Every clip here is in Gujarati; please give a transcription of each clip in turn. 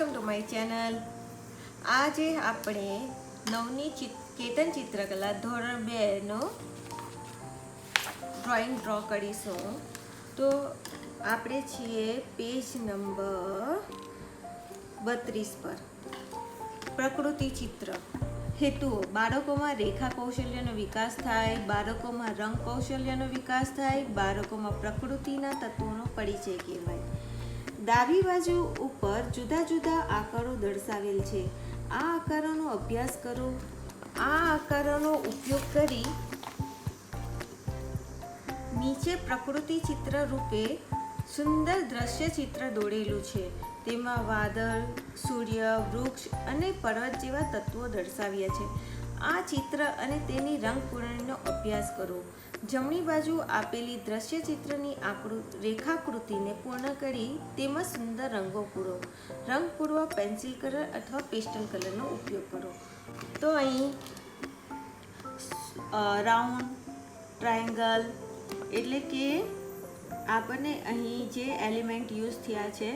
Welcome to my channel. આજે આપણે નવની કેતન ચિત્રકલા ધોરણ 2નો ડ્રો કરીશું. તો આપણે છીએ પેજ નંબર 32 પર. પ્રકૃતિ ચિત્ર. હેતુઓ: બાળકોમાં રેખા કૌશલ્યનો વિકાસ થાય, બાળકોમાં રંગ કૌશલ્યનો વિકાસ થાય, બાળકોમાં પ્રકૃતિના તત્વોનો પરિચય કહેવાય. ડાબી બાજુ ઉપર જુદા જુદા આકારો દર્શાવેલ છે. આ આકારોનો અભ્યાસ કરો. આ આકારોનો ઉપયોગ કરી નીચે પ્રકૃતિ ચિત્ર રૂપે સુંદર દ્રશ્ય ચિત્ર દોરેલું છે. તેમાં વાદળ, સૂર્ય, વૃક્ષ અને પર્વત જેવા તત્વો દર્શાવ્યા છે. આ ચિત્ર અને તેની રંગપૂર્ણિનો અભ્યાસ કરો. જમણી બાજુ આપેલી દ્રશ્ય ચિત્રની રેખાકૃતિને પૂર્ણ કરી તેમાં સુંદર રંગો પૂરો. રંગ પૂરવા પેન્સિલ કલર અથવા પેસ્ટલ કલરનો ઉપયોગ કરો. તો અહીં રાઉન્ડ, ટ્રાયેંગલ એટલે કે આપણને અહીં જે એલિમેન્ટ યુઝ થયા છે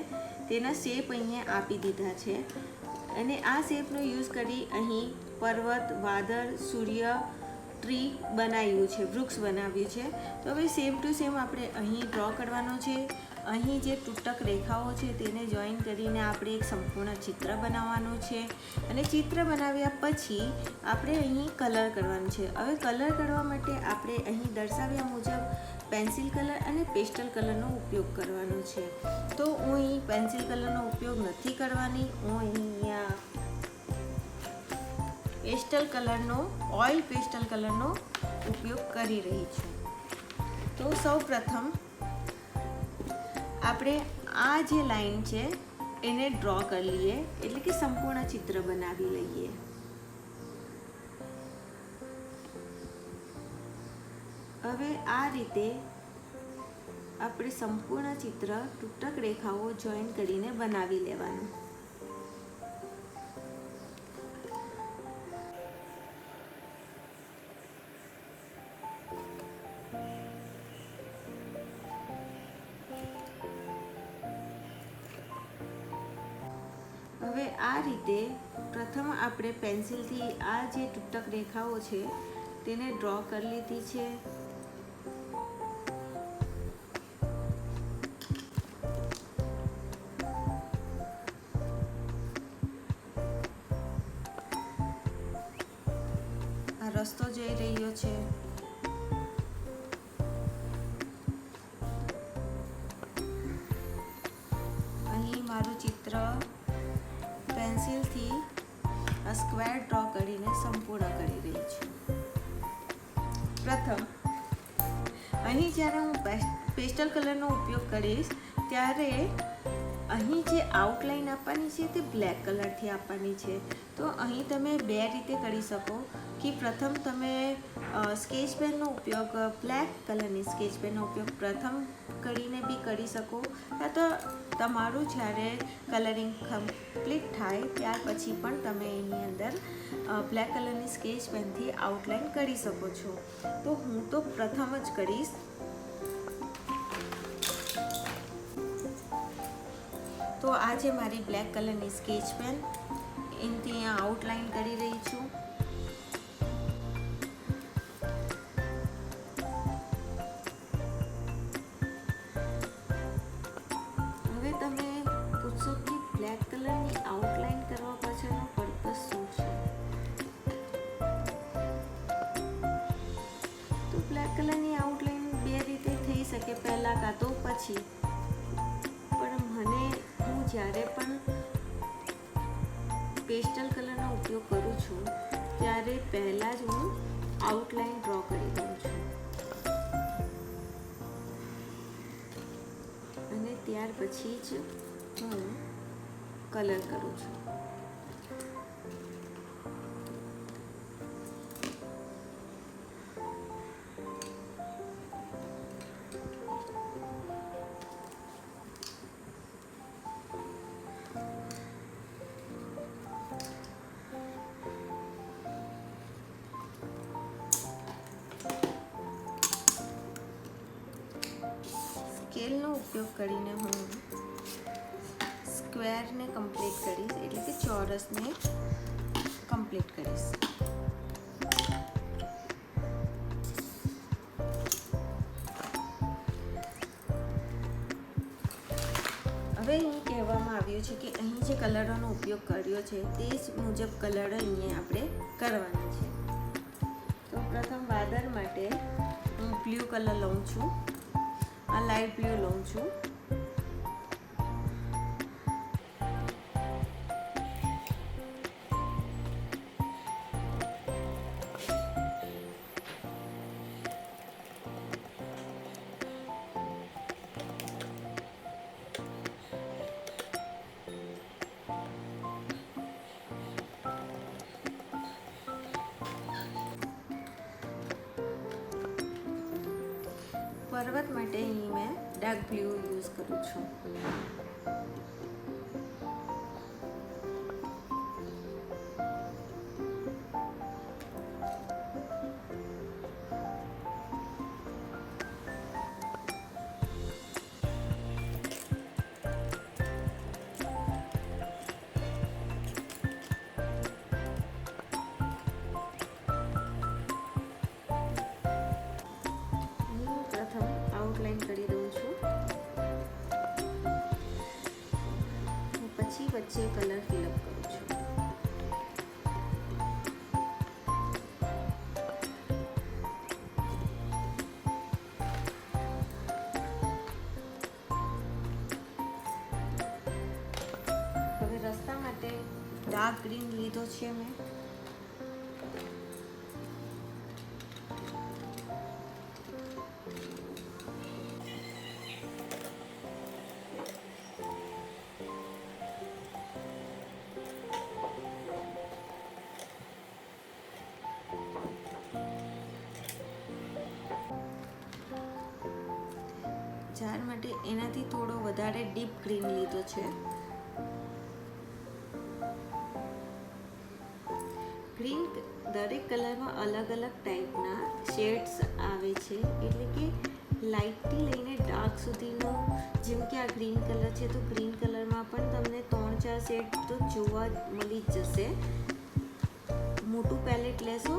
તેના શેપ અહીંયા આપી દીધા છે અને આ શેપનો યુઝ કરી અહીં પર્વત, વાદળ, સૂર્ય, ટ્રી બનાવ્યું છે, વૃક્ષ બનાવ્યું છે. તો હવે સેમ ટુ સેમ આપણે અહીં ડ્રો કરવાનો છે. અહીં જે તૂટક રેખાઓ છે તેને જોઈન કરીને આપણે એક સંપૂર્ણ ચિત્ર બનાવવાનું છે અને ચિત્ર બનાવ્યા પછી આપણે અહીં કલર કરવાનું છે. હવે કલર કરવા માટે આપણે અહીં દર્શાવ્યા મુજબ પેન્સિલ કલર અને પેસ્ટલ કલરનો ઉપયોગ કરવાનો છે. તો હું અહીં પેન્સિલ કલરનો ઉપયોગ નથી કરવાની. હું અહીંયા ઓઇલ પેસ્ટલ કલરનો ઉપયોગ કરી રહી છું. તો સૌ પ્રથમ આપણે આ જે લાઈન છે એને ડ્રો કરી લઈએ, એટલે કે સંપૂર્ણ ચિત્ર બનાવી લઈએ. હવે આ રીતે આપણે સંપૂર્ણ ચિત્ર તૂટક રેખાઓ જોઈન કરીને બનાવી લેવાનું. હવે આ રીતે પ્રથમ આપણે પેન્સિલથી આ જે તૂટક રેખાઓ છે તેને ડ્રો કરી લીધી છે. આ રસ્તો જઈ રહ્યો છે. અહીં મારું ચિત્ર પેન્સિલથી આ સ્ક્વેર ડ્રો કરીને સંપૂર્ણ કરી રહી છું. પ્રથમ અહીં જ્યારે હું પેસ્ટલ કલરનો ઉપયોગ કરીશ ત્યારે અહીં જે આઉટલાઈન આપવાની છે તે બ્લેક કલરથી આપવાની છે. તો અહીં તમે બે રીતે કરી શકો કે પ્રથમ તમે સ્કેચ પેનનો ઉપયોગ, બ્લેક કલરની સ્કેચ પેનનો ઉપયોગ પ્રથમ કરીને બી કરી શકો, યા તો તમારું જ્યારે કલરિંગ કમ્પ્લીટ થાય ત્યાર પછી પણ તમે એની અંદર બ્લેક કલરની સ્કેચ પેનથી આઉટલાઈન કરી શકો છો. તો હું તો પ્રથમ જ કરીશ. તો આ છે મારી બ્લેક કલરની સ્કેચ પેન, એનાથી આઉટલાઈન કરી રહી છું. હવે તમે પૂછશો કે બ્લેક કલરની આઉટલાઈન કરવા પાછળનો પર્પસ શું છે? તો બ્લેક કલરની આઉટલાઈન બે રીતે થઈ શકે, પહેલાં કાં તો પછી. પણ હું જ્યારે પણ પેસ્ટલ કલરનો ઉપયોગ કરું છું ત્યારે પહેલાં જ હું આઉટલાઈન ડ્રો કરી દઉં છું અને ત્યાર પછી જ હું કલર કરું છું. સ્કેલનો ઉપયોગ કરીને હું સ્ક્વેરને કમ્પ્લીટ કરીશ, એટલે કે ચોરસને કમ્પ્લીટ કરીશ. હવે અહીં કહેવામાં આવ્યું છે કે અહીં જે કલરોનો ઉપયોગ કર્યો છે તે જ મુજબ કલર અહીંયા આપણે કરવાના છે. તો પ્રથમ વાદળ માટે હું બ્લુ કલર લઉં છું, આ લાઇટ બ્લુ લઉં છું. પર્વત માટે અહીં મેં ડાર્ક બ્લુ યુઝ કરું છું. આઉટલાઈન કરી દઉં છું, પછી વચ્ચે કલર ફિલઅપ કરું છું. હવે રસ્તા માટે ડાર્ક ગ્રીન લીધો છે મેં. ઝાડ માટે એનાથી થોડો વધારે ડીપ ગ્રીન લીધો છે. ગ્રીન દરેક કલરમાં અલગ અલગ ટાઈપના શેડ્સ આવે છે, એટલે કે લાઇટથી લઈને ડાર્ક સુધીનો. જેમ કે આ ગ્રીન કલર છે તો ગ્રીન કલરમાં પણ તમને 3-4 શેડ તો જોવા મળી જ જશે. મોટું પેલેટ લેશો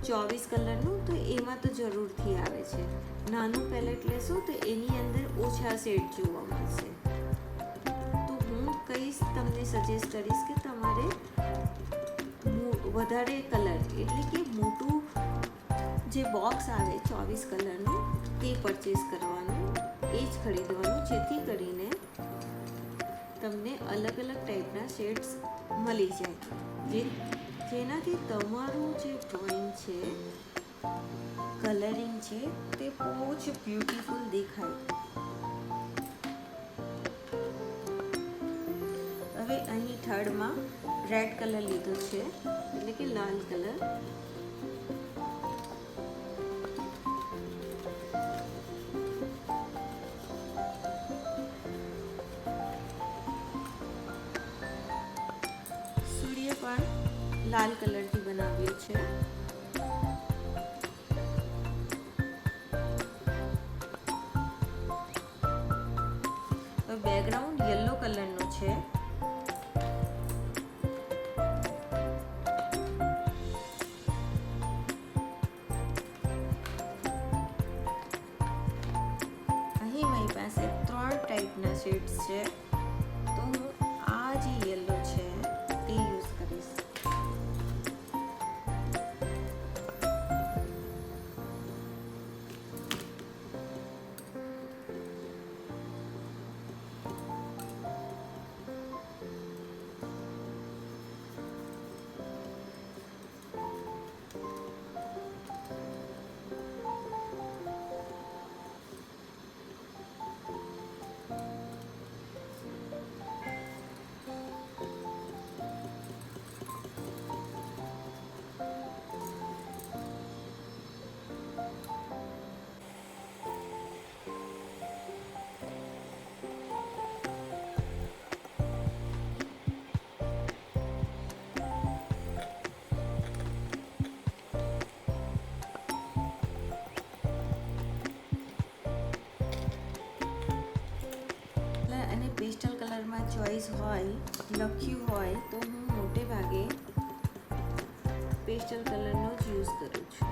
24 કલરનું તો એમાં તો જરૂરથી આવે છે. નાનું પેલેટ લેશો તો એની અંદર ઓછા શેડ જોવા મળશે. તો હું કહીશ, તમને સજેસ્ટ કરીશ કે તમારે વધારે કલર, એટલે કે મોટું જે બોક્સ આવે 24 કલરનું તે પરચેસ કરવાનું, એ જ ખરીદવાનું, જેથી કરીને તમને અલગ અલગ ટાઈપના શેડ્સ મળી જાય, જેનાથી તમારું જે ડ્રોઈંગ છે, કલરિંગ છે તે બહુ જ બ્યુટીફુલ દેખાય. હવે અહીં થર્ડમાં રેડ કલર લીધો છે, એટલે કે લાલ કલર. સૂર્ય પણ લાલ કલરથી બનાવ્યો છે. બેકગ્રાઉન્ડ યલો કલરનો છે. અહીં મારી પાસે 3 ટાઈપના શેડ્સ છે, તો હું આ જે યલો છે તે યુઝ કરીશ. ચોઈસ હોય, લખ્યું હોય તો હું મોટે ભાગે પેસ્ટલ કલરનો જ યુઝ કરું છું.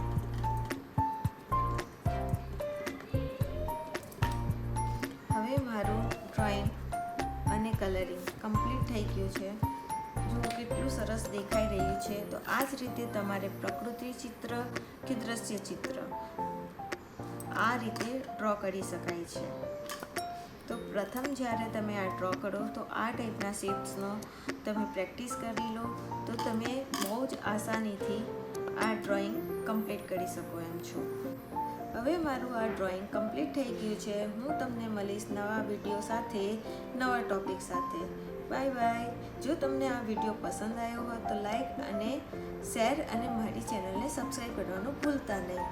હવે મારું ડ્રોઈંગ અને કલરિંગ કમ્પ્લીટ થઈ ગયું છે. જુઓ કેટલું સરસ દેખાઈ રહ્યું છે. તો આ જ રીતે તમારે પ્રકૃતિ ચિત્ર કે દ્રશ્ય ચિત્ર આ રીતે ડ્રો કરી શકાય છે. તો પ્રથમ જ્યારે તમે આ ડ્રો કરો તો આ ટાઈપના શેપ્સનો તમે પ્રેક્ટિસ કરી લો તો તમે બહુ જ આસાનીથી આ ડ્રોઈંગ કમ્પ્લીટ કરી શકો એમ છો. હવે મારું આ ડ્રોઈંગ કમ્પ્લીટ થઈ ગયું છે. હું તમને મળીશ નવા વિડીયો સાથે, નવા ટોપિક સાથે. Bye bye. જો તમને આ વિડીયો પસંદ આવ્યો હોય તો લાઈક અને શેર અને મારી ચેનલને સબસ્ક્રાઈબ કરવાનું ભૂલતા નહીં.